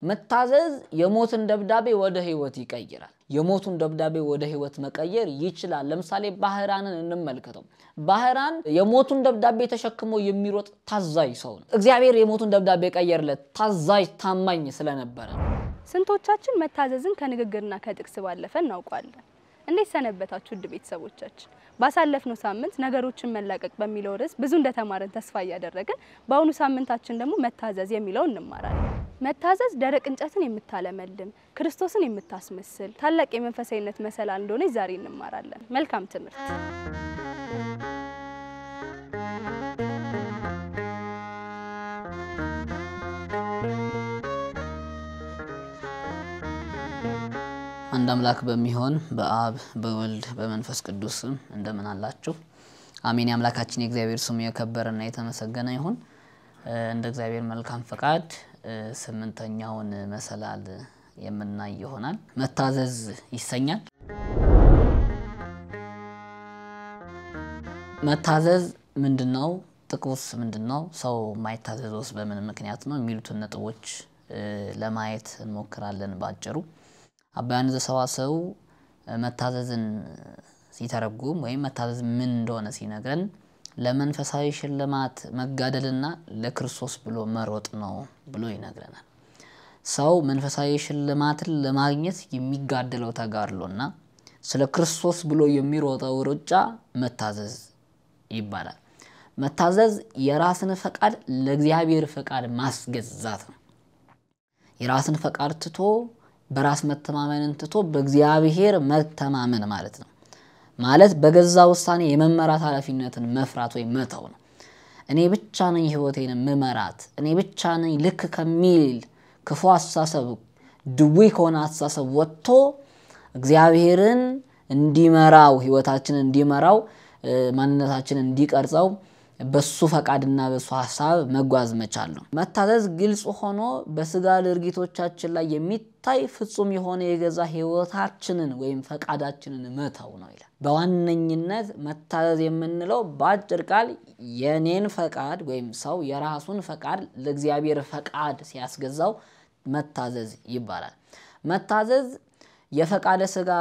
መታዘዝ የሞትን ደብዳቤ ወደ ህይወት ይቀይራል የሞቱን ደብዳቤ ወደ ህይወት መቀየር ይችላል ለምሳሌ ባህራንን እንመልከተው ባህራን የሞቱን ደብዳቤ ተሸክሞ የሚሮጥ ታዛዥ ሰው ነው እግዚአብሔር የሞቱን ደብዳቤ ቀየርለት ታዛዥ ታማኝ ስለነበረ ስንቶቻችን መታዘዝን ከንግግርና ከጥቅስ ባለፈ እናውቃለን እንዴት ሰነበታችሁ ውድ ቤተሰቦቻችን ባሳለፍነው ሳምንት ነገሮችን መላቀቅ በሚለው ርዕስ ብዙ እንደተማረን ተስፋ ያደረግን በአሁኑ ሳምንታችን ደግሞ መታዘዝ የሚለው እንማራለን መታዘዝ ደረቅ እንጨትን የምታለመልም ክርስቶስን የምታስመስል ታላቅ የመንፈሳዊነት መሰላል እንደሆነ ዛሬ እንማራለን መልካም ትምህርት አንድ አምላክ በሚሆን በአብ በወልድ በመንፈስ ቅዱስ እንደምን አላችሁ አሜን ያምላካችን የእግዚአብሔር ስሙ የከበረና የተመሰገነ ይሁን እንደ እግዚአብሔር መልካም ፈቃድ ስምንተኛውን መሰላል የምናይ ይሆናል መታዘዝ ይሰኛል መታዘዝ ምንድነው ጥቅስ ምንድነው ሰው ማይታዘዝስ በምን ምክንያት ነው የሚሉትን ነጥቦች ለማየት እንሞክራለን ባጭሩ አባያን ዘሰዋሰው መታዘዝን ሲተረጉም ወይ መታዘዝ ምን እንደሆነ ሲነግረን ለመንፈሳዊ ሽልማት መጋደልና ለክርስቶስ ብሎ መሮጥ ነው ብሎ ይነግረናል ሰው መንፈሳዊ ሽልማትን ለማግኘት የሚጋደለው ተጋድሎና ስለ ክርስቶስ ብሎ የሚሮጠው ሩጫ መታዘዝ ይባላል መታዘዝ የራስን ፈቃድ ለእግዚአብሔር ፈቃድ ማስገዛት ነው የራስን ፈቃድ ትቶ በራስ መተማመንን ትቶ በእግዚአብሔር መተማመን ማለት ነው ማለት በገዛ ውሳኔ የመመራት ኃላፊነትን መፍራት ወይ መተው ነው እኔ ብቻ ነኝ ህይወቴን መመራት እኔ ብቻ ነኝ ልክ ከሚል ክፉ አስተሳሰብ ድውይ ከሆነ አስተሳሰብ ወጥቶ እግዚአብሔርን እንዲመራው ህይወታችንን እንዲመራው ማንነታችንን እንዲቀርጸው በሱ ፈቃድና በሱ ሐሳብ መጓዝ መቻል ነው መታዘዝ ግልጽ ሆኖ በስጋ ድርጊቶቻችን ላይ የሚታይ ፍጹም የሆነ የገዛ ህይወታችንን ወይም ፈቃዳችንን መተው ነው ይላል በዋነኝነት መታዘዝ የምንለው ባጭር ቃል የኔን ፈቃድ ወይም ሰው የራሱን ፈቃድ ለእግዚአብሔር ፈቃድ ሲያስገዛው መታዘዝ ይባላል መታዘዝ የፈቃደ ስጋ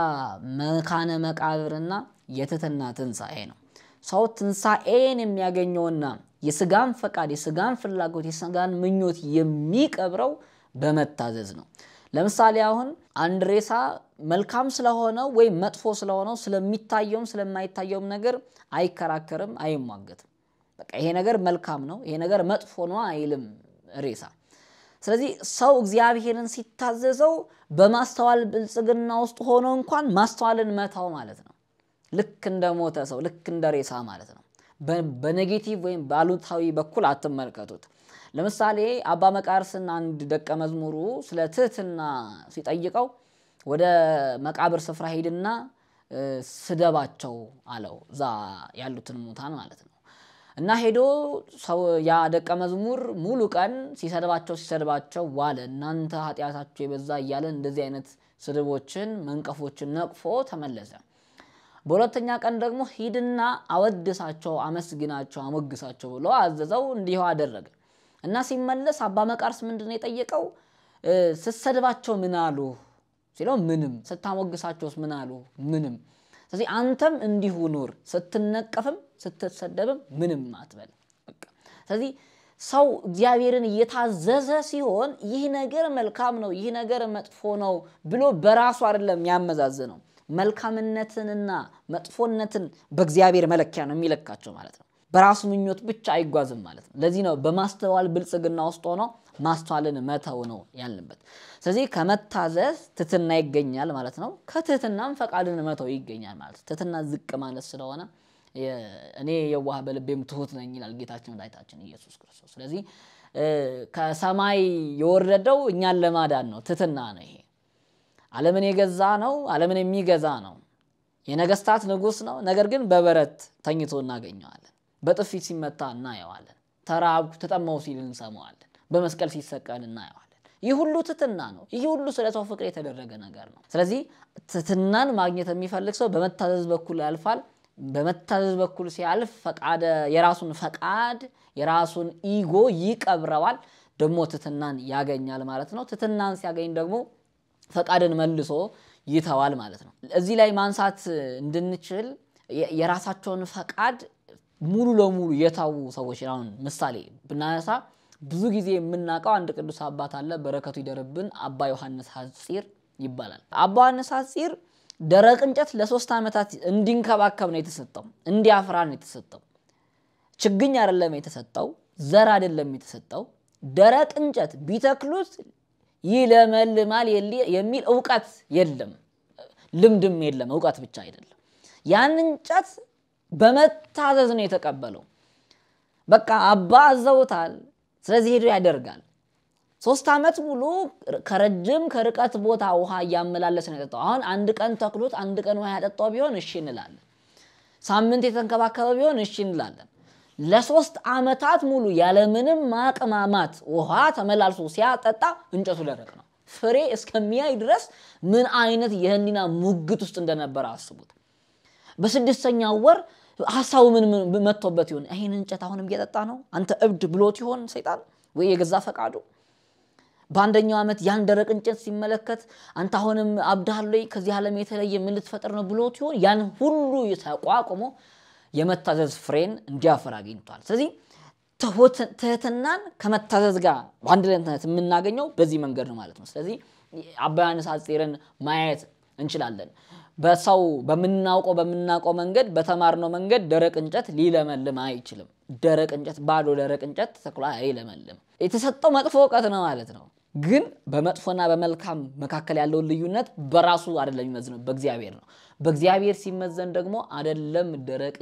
መካነ መቃብርና የትህትና ትንሣኤ ነው ሰው ትንሣኤን የሚያገኘውና የስጋን ፈቃድ የስጋን ፍላጎት የስጋን ምኞት የሚቀብረው በመታዘዝ ነው ለምሳሌ አሁን አንድ ሬሳ መልካም ስለሆነ ወይ መጥፎ ስለሆነ ስለሚታየውም ስለማይታየውም ነገር አይከራከርም አይሟገትም በቃ ይሄ ነገር መልካም ነው ይሄ ነገር መጥፎ ነው አይልም ሬሳ ስለዚህ ሰው እግዚአብሔርን ሲታዘዘው በማስተዋል ብልጽግና ውስጥ ሆኖ እንኳን ማስተዋልን መታው ማለት ነው ልክ እንደሞተ ሰው ልክ እንደ ሬሳ ማለት ነው በኔጌቲቭ ወይም ባሉታዊ በኩል አትመልከቱት ለምሳሌ አባ መቃርስና አንድ ደቀ መዝሙሩ ስለ ትህትና ሲጠይቀው ወደ መቃብር ስፍራ ሄድና ስደባቸው አለው ዛ ያሉትን ሙታን ማለት ነው እና ሄዶ ሰው ያ ደቀ መዝሙር ሙሉ ቀን ሲሰደባቸው ዋለ እናንተ ኃጢያታችሁ የበዛ ይያለ እንደዚህ አይነት ስድቦችን መንቀፎችን ነቅፎ ተመለሰ በሁለተኛ ቀን ደግሞ ሂድና አወድሳቸው አመስግናቸው አሞግሳቸው ብሎ አዘዘው እንዲሁ አደረገ እና ሲመለስ አባ መቃርስ ምንድነው የጠየቀው ስሰደባቸው ምን አሉ ሲለው ምንም ስታሞግሳቸውስ ምን አሉ ምንም ስለዚህ አንተም እንዲሁ ኑር ስትነቀፍም ስትሰደብም ምንም አትበል በቃ ስለዚህ ሰው እግዚአብሔርን እየታዘዘ ሲሆን ይህ ነገር መልካም ነው ይህ ነገር መጥፎ ነው ብሎ በራሱ አይደለም ያመዛዘነው መልካምነትንና መጥፎነትን በእግዚአብሔር መለኪያ ነው የሚለካቸው ማለት ነው በራሱ ምኞት ብቻ አይጓዝም ማለት ነው ለዚህ ነው በማስተዋል ብልጽግና ውስጥ ሆኖ ማስተዋልን መተው ነው ያለበት ስለዚህ ከመታዘዝ ትህትና ይገኛል ማለት ነው ከትህትናም ፈቃድን መተው ይገኛል ማለት ትህትና ዝቅ ማለት ስለሆነ እኔ የዋህ በልቤም ትሁት ነኝ ይላል ጌታችን መድኃኒታችን ኢየሱስ ክርስቶስ ስለዚህ ከሰማይ የወረደው እኛን ለማዳን ነው ትህትና ነው ይሄ ዓለምን የገዛ ነው ዓለምን የሚገዛ ነው የነገስታት ንጉስ ነው ነገር ግን በበረት ተኝቶ እናገኘዋለን በጥፊት ሲመታ እናየዋለን ተራብ ተጠማው ሲል እንሰማዋለን በመስቀል ሲሰቀል እናየዋለን ይህ ሁሉ ትህትና ነው ይህ ሁሉ ስለሰው ፍቅር የተደረገ ነገር ነው ስለዚህ ትህትናን ማግኘት የሚፈልግ ሰው በመታዘዝ በኩል ያልፋል በመታዘዝ በኩል ሲያልፍ ፈቃድ የራሱን ፈቃድ የራሱን ኢጎ ይቀብረዋል ደግሞ ትትናን ያገኛል ማለት ነው ትትናን ሲያገኝ ደግሞ ፈቃድን መልሶ ይተዋል ማለት ነው እዚህ ላይ ማንሳት እንድንችል የራሳቸውን ፈቃድ ሙሉ ለሙሉ የታው ሰዎች አሁን ምሳሌ ብናነሳ ብዙ ጊዜ የምናቀው አንድ ቅዱስ አባት አለ በረከቱ ይደርብን አባ ዮሐንስ ሐጺር ይባላል አባ ዮሐንስ ሐጺር ደረቅ እንጨት ለ3 አመታት እንዲንከባከብ ነው የተሰጠው እንዲያፈራ ነው የተሰጠው ችግኝ አይደለም የተሰጠው ዘር አይደለም የተሰጠው ደረቅ እንጨት ቢተክሉት ይለመልማል የሚል ዕውቀት የለም ልምድም የለም ዕውቀት ብቻ አይደለም ያን እንጨት በመታዘዝ ነው የተቀበለው በቃ አባ አዘውታል ስለዚህ ሄዶ ያደርጋል 3 አመት ሙሉ ከረጅም ከርቀት ቦታ ውሃ ያመላለስ ነው የጠጣው አሁን አንድ ቀን ተክሉት አንድ ቀን ውሃ ያጠጣው ቢሆን እሺ እንላለን ሳምንት የተንከባከበ ቢሆን እሺ እንላለን ለ3 አመታት ሙሉ ያለ ምንም ማቅማማት ውሃ ተመላልሶ ሲያጠጣ እንጨቱ ደረቅ ነው ፍሬ እስከሚያይ ድረስ ምን አይነት የህሊና ሙግት ውስጥ እንደነበር አስቡት በ6ኛው ወር ሐሳቡ ምን መጥቶበት ይሆን ይሄን እንጨት አሁንም እየጠጣ ነው አንተ እብድ ብሎት ይሆን ሰይጣን ወይ የገዛ ፈቃዱ በአንደኛው አመት ያን ደረቅ እንጨት ሲመለከት አንተ አሁንም አብዳል ላይ ከዚህ ዓለም የተለየ ምን ልትፈጥር ነው ብሎት ይሆን ያን ሁሉ ተቋቁሞ የመታዘዝ ፍሬን እንዲያፈራ አግኝቷል ስለዚህ ትህትናን ከመታዘዝ ጋር አንድ ላይ የምናገኘው በዚህ መንገድ ነው ማለት ነው ስለዚህ አባ ዮሐንስ ሐጺርን ማየት እንችላለን በሰው በምናውቀው መንገድ በተማርነው መንገድ ደረቅ እንጨት ሊለመልም አይችልም ደረቅ እንጨት ባዶ ደረቅ እንጨት ተክሎ አይለመልም የተሰጠው መጥፎ ዕውቀት ነው ማለት ነው ግን በመጥፎና በመልካም መካከል ያለው ልዩነት በራሱ አይደለም የሚመዝነው በእግዚአብሔር ነው በእግዚአብሔር ሲመዘን ደግሞ አይደለም ደረቅ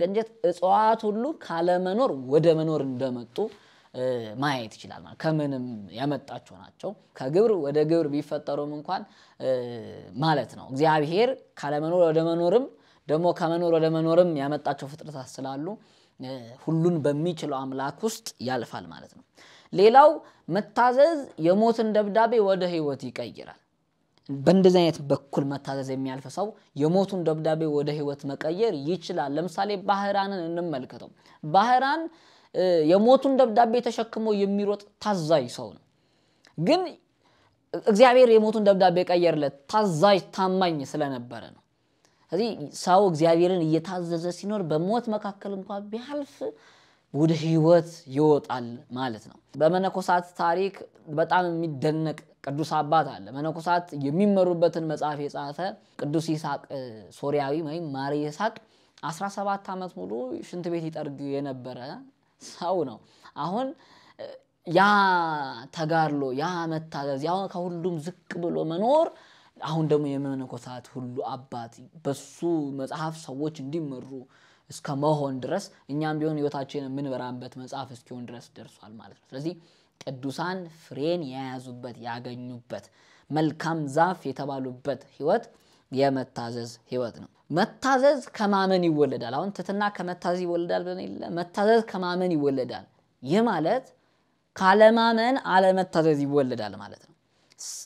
እንጨት እጽዋት ሁሉ ካለ መኖር ወደ መኖር እንደመጡ ማየት ይችላል ማለት ከምንም ያመጣቸው ናቸው ከግብር ወደ ግብር ቢፈጠሩም እንኳን ማለት ነው እግዚአብሔር ካለ መኖር ወደ መኖርም ደግሞ ከመኖር ወደ መኖርም ያመጣቸው ፍጥረታት ስላሉ ሁሉን በሚችለው አምላክ ውስጥ ያልፋል ማለት ነው ሌላው መታዘዝ የሞትን ደብዳቤ ወደ ህይወት ይቀይራል በእንደዚህ አይነት በኩል መታዘዝ የሚያልፍ ሰው የሞቱን ደብዳቤ ወደ ህይወት መቀየር ይችላል ለምሳሌ ባህራንን እንመልከተው ባህራን የሞቱን ደብዳቤ ተሸክሞ የሚሮጥ ታዛዥ ሰው ነው ግን እግዚአብሔር የሞቱን ደብዳቤ ቀየረለት ታዛዥ ታማኝ ስለነበረ ነው ስለዚህ ሰው እግዚአብሔርን እየታዘዘ ሲኖር በሞት መካከል እንኳን ቢያልፍ ወደ ህይወት ይወጣል ማለት ነው በመነኮሳት ታሪክ በጣም የሚደነቅ ቅዱስ አባት አለ መነኮሳት የሚመሩበትን መጽሐፍ የጻፈ ቅዱስ ይስሐቅ ሶሪያዊ ወይም ማሪ ይስሐቅ 17 አመት ሙሉ ሽንት ቤት ይጠርግ የነበረ ሰው ነው አሁን ያ ተጋርሎ ያ መታዘዝ ያው ከሁሉም ዝቅ ብሎ መኖር አሁን ደግሞ የመነኮሳት ሁሉ አባት በሱ መጽሐፍ ሰዎች እንዲመሩ እስከ መሆን ድረስ እኛም ቢሆን ህይወታችንን ምንበራበት መጽሐፍ እስኪሆን ድረስ ደርሷል ማለት ነው ስለዚህ ቅዱሳን ፍሬን ያያዙበት ያገኙበት መልካም ዛፍ የተባሉበት ህይወት የመታዘዝ ህይወት ነው መታዘዝ ከማመን ይወለዳል አሁን ትትና ከመታዘዝ ይወለዳል በእኔ መታዘዝ ከማመን ይወለዳል ይህ ማለት ካለማመን አለመታዘዝ ይወለዳል ማለት ነው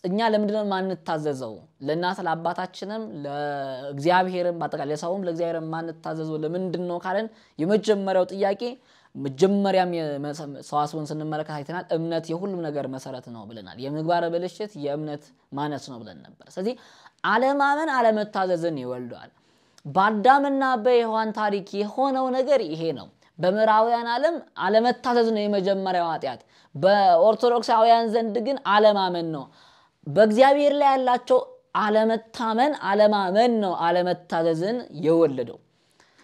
እኛ ለምንድነው ማንታዘዘው ለእናት ለአባታችንም ለእግዚአብሔርም ባጠቃላይ ለሰውም ለእግዚአብሔርም ማንታዘዘው ለምንድነው ካለን የመጀመሪያው ጥያቄ መጀመሪያም ሰዋስውን ስንመለከት አይተናል እምነት የሁሉም ነገር መሰረት ነው ብለናል የምግባረ ብልሽት የእምነት ማነስ ነው ብለን ነበር ስለዚህ አለማመን አለመታዘዝን ይወልዳል በአዳምና በሔዋን ታሪክ የሆነው ነገር ይሄ ነው በመራውያን ዓለም አለመታዘዝ ነው የመጀመሪያው ኃጢያት በኦርቶዶክሳውያን ዘንድ ግን አለማመን ነው በእግዚአብሔር ላይ ያላቸው አለማመን ነው አለመታዘዝን የወለደው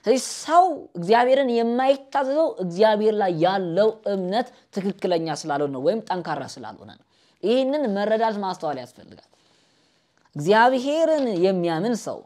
ስለዚህ ሰው እግዚአብሔርን የማይታዘዘው እግዚአብሔር ላይ ያለው እምነት ትክክለኛ ስላልሆነ ወይም ጠንካራ ስላልሆነ ነው ይሄንን መረዳት ማስተዋል ያስፈልጋል እግዚአብሔርን የሚያምን ሰው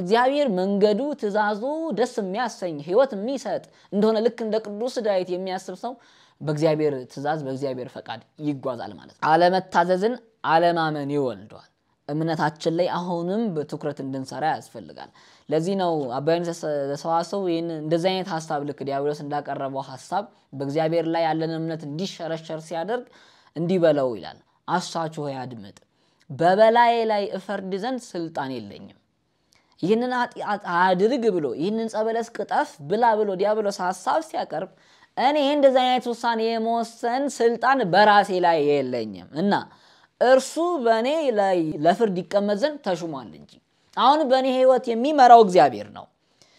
እግዚአብሔር መንገዱ ትእዛዙ ደስ የሚያሰኝ ህይወት የሚሰጥ እንደሆነ ልክ እንደ ቅዱስ ዳዊት የሚያስብ ሰው በእግዚአብሔር ትእዛዝ በእግዚአብሔር ፈቃድ ይጓዛል ማለት ነው አለመታዘዝን አለማመን ይወልዳል እምነታችን ላይ አሁንም በትኩረት እንድንሰራ ያስፈልጋል ለዚህ ነው አባ ዮሐንስ ዘሰዋሰው ይሄን እንደዚህ አይነት ሐሳብ ልክ ዲያብሎስ እንዳቀረበው ሐሳብ በእግዚአብሔር ላይ ያለን እምነት እንዲሸረሸር ሲያደርግ እንዲበለው ይላል አሳቹ ያድምጥ በበላይ ላይ እፈርድ ዘንድ ስልጣን የለኝም ይሄንን አድርግ ብሎ ይሄንን ጸበለስ ቅጠፍ ብላ ብሎ ዲያብሎስ ሐሳብ ሲያቀርብ እኔ እንደዚህ አይነት ውሳኔ የመወሰን ስልጣን በራሴ ላይ የለኝም እና እርሱ በእኔ ላይ ለፍርድ ይቀመጥ ዘንድ ተሹሟል እንጂ አሁን በእኔ ህይወት የሚመራው እግዚአብሔር ነው።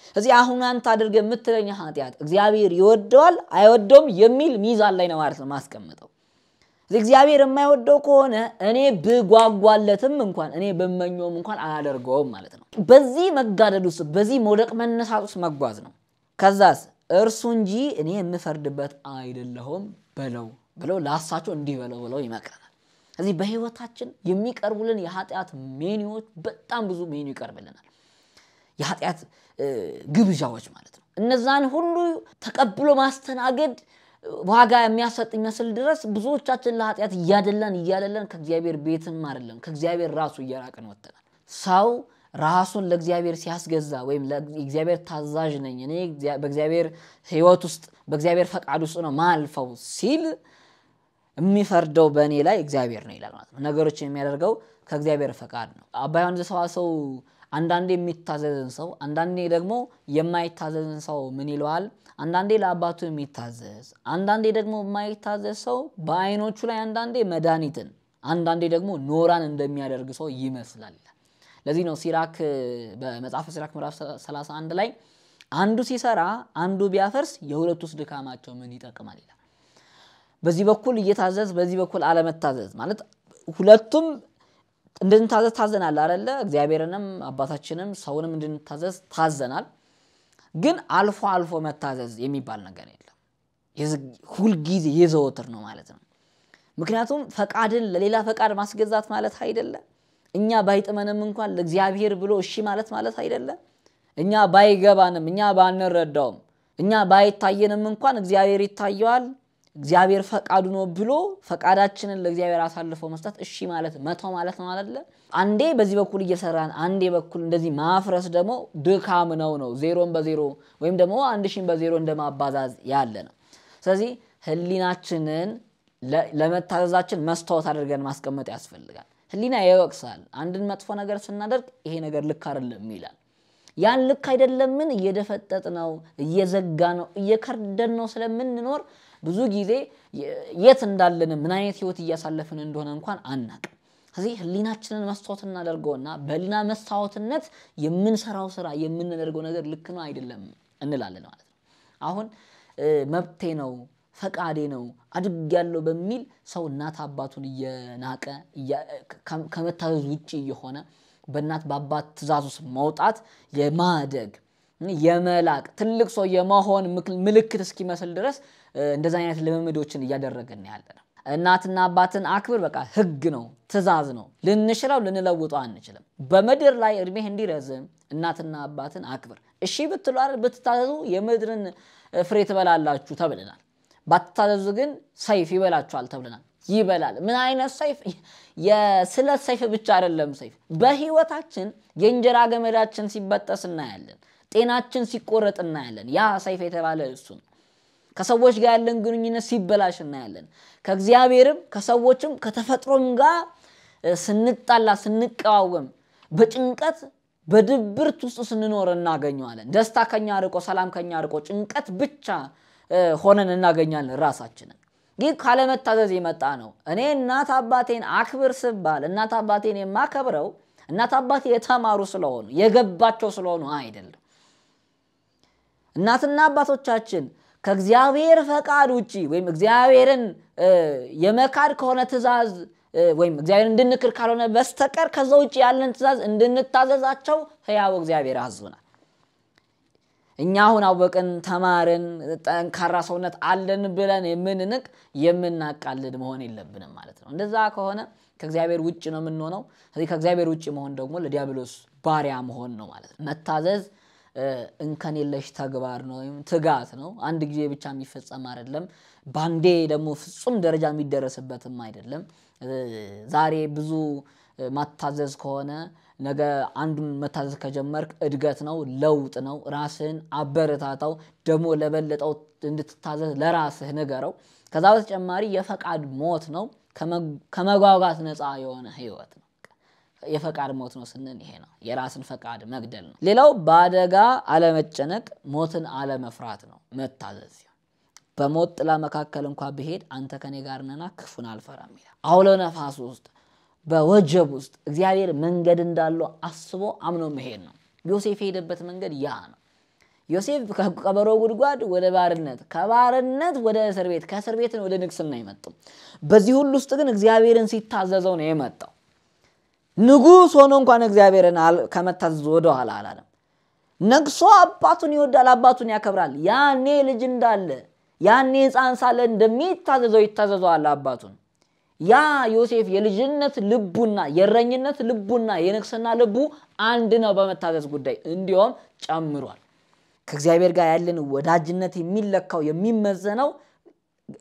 ስለዚህ አሁን አንተ አድርገህ የምትለኝ ኃጢአት እግዚአብሔር ይወደዋል አይወደውም የሚል ሚዛን ላይ ነው ማለት ነው ማስቀመጠው። እግዚአብሔር የማይወደው ከሆነ እኔ ብጓጓለትም እንኳን እኔ በመኘውም እንኳን አላደርገውም ማለት ነው። በዚህ መጋደል ውስጥ በዚህ መውደቅ መነሳት ውስጥ መጓዝ ነው። ከዛስ እርሱ እንጂ እኔ የምፈርድበት አይደለሁም ብለው ላሳቸው እንዲህ ብለው ይመክራል። ስለዚህ በህይወታችን የሚቀርቡልን የኃጢአት ሜኒዎች በጣም ብዙ ሜኒ ይቀርብልናል። የኃጢአት ግብዣዎች ማለት ነው። እነዛን ሁሉ ተቀብሎ ማስተናገድ ዋጋ የሚያሰጥ ይመስል ድረስ ብዙዎቻችን ለኃጢአት እያደላን ከእግዚአብሔር ቤትም አይደለም ከእግዚአብሔር ራሱ እየራቀን ወጥተናል። ሰው ራሱን ለእግዚአብሔር ሲያስገዛ ወይም ለእግዚአብሔር ታዛዥ ነኝ እኔ በእግዚአብሔር ህይወት ውስጥ በእግዚአብሔር ፈቃድ ውስጥ ነው ማልፈው ሲል የሚፈርደው በእኔ ላይ እግዚአብሔር ነው ይላል ማለት ነው። ነገሮችን የሚያደርገው ከእግዚአብሔር ፈቃድ ነው። አባ ዮሐንስ ዘሰዋስው አንዳንዴ የሚታዘዝን ሰው አንዳንዴ ደግሞ የማይታዘዝን ሰው ምን ይለዋል? አንዳንዴ ለአባቱ የሚታዘዝ አንዳንዴ ደግሞ የማይታዘዝ ሰው በአይኖቹ ላይ አንዳንዴ መድኃኒትን አንዳንዴ ደግሞ ኖራን እንደሚያደርግ ሰው ይመስላል። ለዚህ ነው ሲራክ በመጽሐፈ ሲራክ ምዕራፍ 31 ላይ አንዱ ሲሰራ አንዱ ቢያፈርስ የሁለቱስ ድካማቸው ምን ይጠቅማል ይላል። በዚህ በኩል እየታዘዝ በዚህ በኩል አለመታዘዝ ማለት ሁለቱም እንድንታዘዝ ታዘናል አይደለ? እግዚአብሔርንም አባታችንም ሰውንም እንድንታዘዝ ታዘናል። ግን አልፎ መታዘዝ የሚባል ነገር የለም። ሁሉ ጊዜ የዘወትር ነው ማለት ነው። ምክንያቱም ፈቃድን ለሌላ ፈቃድ ማስገዛት ማለት አይደለም። እኛ ባይጥመንም እንኳን ለእግዚአብሔር ብሎ እሺ ማለት አይደለም። እኛ ባይገባንም እኛ ባንረዳውም እኛ ባይታየንም እንኳን እግዚአብሔር ይታየዋል። እግዚአብሔር ፈቃዱ ነው ብሎ ፈቃዳችንን ለእግዚአብሔር አሳልፈው መስጠት እሺ ማለት መተው ማለት ነው አይደለ? አንዴ በዚህ በኩል እየሰራን አንዴ በኩል እንደዚህ ማፍረስ ደግሞ ድካም ነው ዜሮን በዜሮ ወይም ደግሞ 1000 በዜሮ እንደማባዛዝ ያለ ነው። ስለዚህ ህሊናችንን ለመታዘዛችን መስታወት አድርገን ማስቀመጥ ያስፈልጋል። ህሊና ይወቅሳል። አንድን መጥፎ ነገር ስናደርግ ይሄ ነገር ልክ አይደለም ይላል። ያን ልክ አይደለምን እየደፈጠጥነው እየዘጋነው እየከርደነው ስለምንኖር ብዙ ጊዜ የት እንዳለን ምን አይነት ህይወት እያሳለፈን እንደሆነ እንኳን አናቅም። ስለዚህ ህሊናችንን መስታወት እናደርገውና በህሊና መስታወትነት የምንሰራው ስራ የምንደርገው ነገር ልክ ነው አይደለም እንላለን ማለት ነው። አሁን መብቴ ነው ፈቃዴ ነው አድርጋለሁ በሚል ሰው እናት አባቱን እየናቀ ከመታዘዝ ውጪ የሆነ በእናት በአባት ትእዛዝ ውስጥ መውጣት የማደግ የመላቅ ትልቅ ሰው የመሆን ምልክት እስኪመስል ድረስ እንደዛ አይነት ልምምዶችን እያደረገን ያለነው። እናትና አባትን አክብር በቃ ህግ ነው ትእዛዝ ነው ልንሽራው ልንለውጠው አንችልም። በመድር ላይ እድሜህ እንዲረዝም እናትና አባትን አክብር እሺ ብትሉ አይደል ብትታዘዙ የምድርን ፍሬ ትበላላችሁ ተብለናል። ባትታዘዙ ግን ሰይፍ ይበላችኋል ተብለናል። ይበላል ምን አይነት ሰይፍ? የስለት ሰይፍ ብቻ አይደለም ሰይፍ በህይወታችን የእንጀራ ገመዳችን ሲበጠስ እናያለን። ጤናችን ሲቆረጥ እናያለን። ያ ሰይፍ የተባለ እሱ ነው። ከሰዎች ጋር ያለን ግንኙነት ሲበላሽ እናያለን። ከእግዚአብሔርም ከሰዎችም ከተፈጥሮም ጋር ስንጣላ ስንቀዋወም በጭንቀት በድብርት ውስጥ ስንኖር እናገኘዋለን። ደስታ ከኛ ርቆ ሰላም ከኛ ርቆ ጭንቀት ብቻ ሆነን እናገኛለን ራሳችንን። ይህ ካለመታዘዝ የመጣ ነው። እኔ እናት አባቴን አክብር ስባል እናት አባቴን የማከብረው እናት አባቴ የተማሩ ስለሆኑ የገባቸው ስለሆኑ አይደለም። እናትና አባቶቻችን ከእግዚአብሔር ፈቃድ ውጪ ወይም እግዚአብሔርን የመካድ ከሆነ ትእዛዝ ወይም እግዚአብሔርን እንድንክር ካልሆነ በስተቀር ከዛው ውጪ ያለን ትእዛዝ እንድንታዘዛቸው ሕያው እግዚአብሔር አዞናል። እኛ አሁን አወቅን ተማርን ጠንካራ ሰውነት አለን ብለን የምንንቅ የምናቃልድ መሆን የለብንም ማለት ነው። እንደዛ ከሆነ ከእግዚአብሔር ውጪ ነው የምንሆነው። ስለዚህ ከእግዚአብሔር ውጪ መሆን ደግሞ ለዲያብሎስ ባሪያ መሆን ነው ማለት ነው። መታዘዝ እንከን የለሽ ተግባር ነው ወይም ትጋት ነው። አንድ ጊዜ ብቻ የሚፈጸም አይደለም። ባንዴ ደግሞ ፍጹም ደረጃ የሚደረስበትም አይደለም። ዛሬ ብዙ ማታዘዝ ከሆነ ነገ አንዱን መታዘዝ ከጀመርክ እድገት ነው ለውጥ ነው። ራስህን አበረታታው ደግሞ ለበለጠው እንድትታዘዝ ለራስህ ንገረው። ከዛ በተጨማሪ የፈቃድ ሞት ነው። ከመጓጓት ነፃ የሆነ ህይወት ነው። የፈቃድ ሞት ነው ስንል ይሄ ነው። የራስን ፈቃድ መግደል ነው። ሌላው በአደጋ አለመጨነቅ ሞትን አለመፍራት ነው መታዘዝ። በሞት ጥላ መካከል እንኳን ብሄድ አንተ ከኔ ጋር ነህና ክፉን አልፈራም ይላል። አውሎ ነፋስ ውስጥ በወጀብ ውስጥ እግዚአብሔር መንገድ እንዳለው አስቦ አምኖ መሄድ ነው። ዮሴፍ የሄደበት መንገድ ያ ነው። ዮሴፍ ከቀበሮ ጉድጓድ ወደ ባርነት፣ ከባርነት ወደ እስር ቤት፣ ከእስር ቤት ወደ ንግስና የመጣው በዚህ ሁሉ ውስጥ ግን እግዚአብሔርን ሲታዘዘው ነው የመጣው። ንጉስ ሆኖ እንኳን እግዚአብሔርን ከመታዘዝ ወደ ኋላ አላለም። ነግሶ አባቱን ይወዳል፣ አባቱን ያከብራል። ያኔ ልጅ እንዳለ ያኔ ሕፃን ሳለ እንደሚታዘዘው ይታዘዘዋል አባቱን። ያ ዮሴፍ የልጅነት ልቡና የረኝነት ልቡና የንግስና ልቡ አንድ ነው በመታዘዝ ጉዳይ እንዲያውም ጨምሯል። ከእግዚአብሔር ጋር ያለን ወዳጅነት የሚለካው የሚመዘነው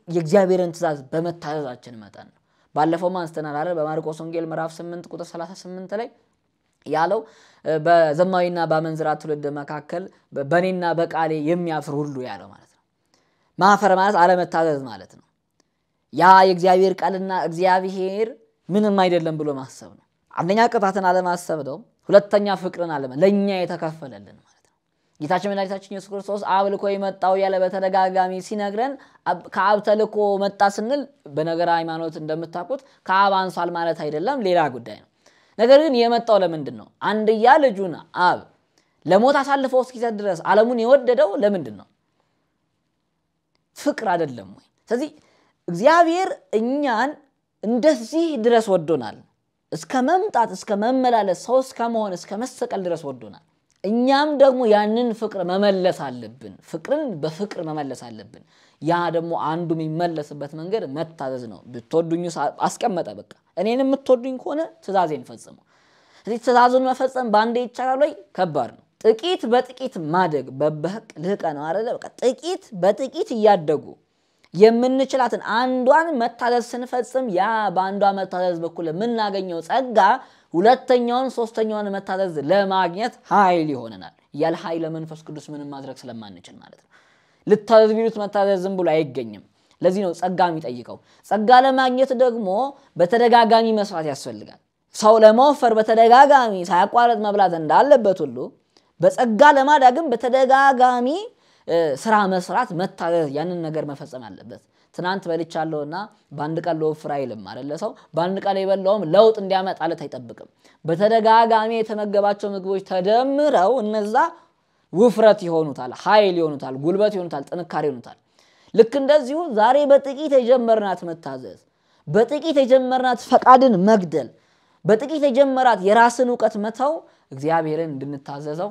የእግዚአብሔርን ትእዛዝ በመታዘዛችን መጠን ነው። ባለፈው ማንስተናል አይደል? በማርቆስ ወንጌል ምዕራፍ 8 ቁጥር 38 ላይ ያለው በዘማዊና በአመንዝራ ትውልድ መካከል በኔና በቃሌ የሚያፍር ሁሉ ያለው ማለት ነው። ማፈር ማለት አለመታዘዝ ማለት ነው። ያ የእግዚአብሔር ቃልና እግዚአብሔር ምንም አይደለም ብሎ ማሰብ ነው። አንደኛ ቅጣትን አለማሰብ ነው። ሁለተኛ ፍቅርን አለማ ለኛ የተከፈለልን ማለት ነው። ጌታችን መድኃኒታችን ኢየሱስ ክርስቶስ አብ ልኮ የመጣው ያለ በተደጋጋሚ ሲነግረን ከአብ ተልኮ መጣ ስንል በነገር ሃይማኖት እንደምታውቁት ከአብ አንሷል ማለት አይደለም፣ ሌላ ጉዳይ ነው። ነገር ግን የመጣው ለምንድን ነው? አንድያ ልጁን አብ ለሞት አሳልፎ እስኪሰጥ ድረስ ዓለሙን የወደደው ለምንድን ነው? ፍቅር አይደለም ወይ? ስለዚህ እግዚአብሔር እኛን እንደዚህ ድረስ ወዶናል። እስከ መምጣት እስከ መመላለስ ሰው እስከ መሆን እስከ መሰቀል ድረስ ወዶናል። እኛም ደግሞ ያንን ፍቅር መመለስ አለብን። ፍቅርን በፍቅር መመለስ አለብን። ያ ደግሞ አንዱ የሚመለስበት መንገድ መታዘዝ ነው። ብትወዱኝ አስቀመጠ በቃ እኔንም የምትወዱኝ ከሆነ ትእዛዜን ፈጽሙ። ስለዚህ ትእዛዙን መፈጸም ባንዴ ይቻላል ወይ? ከባድ ነው። ጥቂት በጥቂት ማደግ በበህቅ ልህቀ ነው አይደለ? በቃ ጥቂት በጥቂት እያደጉ የምንችላትን አንዷን መታዘዝ ስንፈጽም ያ በአንዷ መታዘዝ በኩል የምናገኘው ጸጋ ሁለተኛውን ሶስተኛውን መታዘዝ ለማግኘት ኃይል ይሆነናል። ያለ ኃይል መንፈስ ቅዱስ ምንም ማድረግ ስለማንችል ማለት ነው። ልታዘዝ ቢሉት መታዘዝ ዝም ብሎ አይገኝም። ለዚህ ነው ጸጋ የሚጠይቀው። ጸጋ ለማግኘት ደግሞ በተደጋጋሚ መስራት ያስፈልጋል። ሰው ለመወፈር በተደጋጋሚ ሳያቋርጥ መብላት እንዳለበት ሁሉ በጸጋ ለማዳግም በተደጋጋሚ ስራ መስራት መታዘዝ ያንን ነገር መፈጸም አለበት። ትናንት በልቻለሁና ባንድ ቀን ለወፍር አይልም አይደለ? ሰው ባንድ ቀን የበላውም ለውጥ እንዲያመጣለት አይጠብቅም። በተደጋጋሚ የተመገባቸው ምግቦች ተደምረው እነዛ ውፍረት ይሆኑታል፣ ኃይል ይሆኑታል፣ ጉልበት ይሆኑታል፣ ጥንካሬ ይሆኑታል። ልክ እንደዚሁ ዛሬ በጥቂት የጀመርናት መታዘዝ፣ በጥቂት የጀመርናት ፈቃድን መግደል፣ በጥቂት የጀመራት የራስን ዕውቀት መተው እግዚአብሔርን እንድንታዘዘው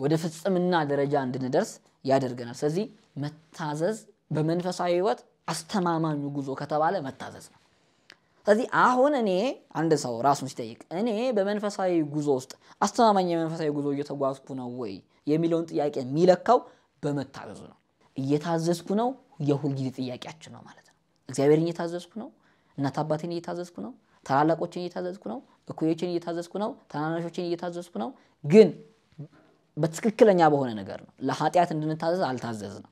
ወደ ፍጽምና ደረጃ እንድንደርስ ያደርገናል። ስለዚህ መታዘዝ በመንፈሳዊ ሕይወት አስተማማኙ ጉዞ ከተባለ መታዘዝ ነው። ስለዚህ አሁን እኔ አንድ ሰው ራሱን ሲጠይቅ እኔ በመንፈሳዊ ጉዞ ውስጥ አስተማማኝ የመንፈሳዊ ጉዞ እየተጓዝኩ ነው ወይ የሚለውን ጥያቄ የሚለካው በመታዘዙ ነው። እየታዘዝኩ ነው የሁል ጊዜ ጥያቄያችን ነው ማለት ነው። እግዚአብሔርን እየታዘዝኩ ነው፣ እናት አባቴን እየታዘዝኩ ነው፣ ታላላቆችን እየታዘዝኩ ነው፣ እኩዮችን እየታዘዝኩ ነው፣ ታናናሾችን እየታዘዝኩ ነው። ግን በትክክለኛ በሆነ ነገር ነው። ለኃጢያት እንድንታዘዝ አልታዘዝንም።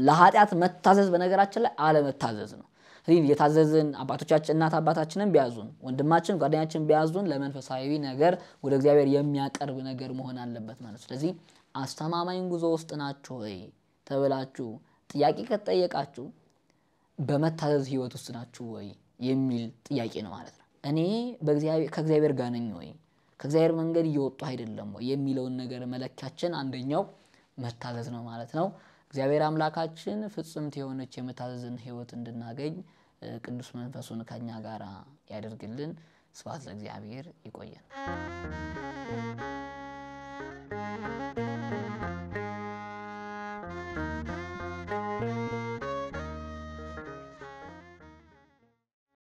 ለኃጢያት መታዘዝ በነገራችን ላይ አለመታዘዝ ነው። ስለዚህ የታዘዝን አባቶቻችን እናት አባታችንን ቢያዙን ወንድማችን ጓደኛችን ቢያዙን ለመንፈሳዊ ነገር ወደ እግዚአብሔር የሚያቀርብ ነገር መሆን አለበት ማለት ነው። ስለዚህ አስተማማኝ ጉዞ ውስጥ ናችሁ ወይ ተብላችሁ ጥያቄ ከተጠየቃችሁ በመታዘዝ ህይወት ውስጥ ናችሁ ወይ የሚል ጥያቄ ነው ማለት ነው። እኔ ከእግዚአብሔር ጋር ነኝ ወይ ከእግዚአብሔር መንገድ እየወጡ አይደለም ወይ የሚለውን ነገር መለኪያችን አንደኛው መታዘዝ ነው ማለት ነው። እግዚአብሔር አምላካችን ፍጹምት የሆነች የመታዘዝን ህይወት እንድናገኝ ቅዱስ መንፈሱን ከኛ ጋር ያደርግልን። ስብሐት ለእግዚአብሔር። ይቆየን።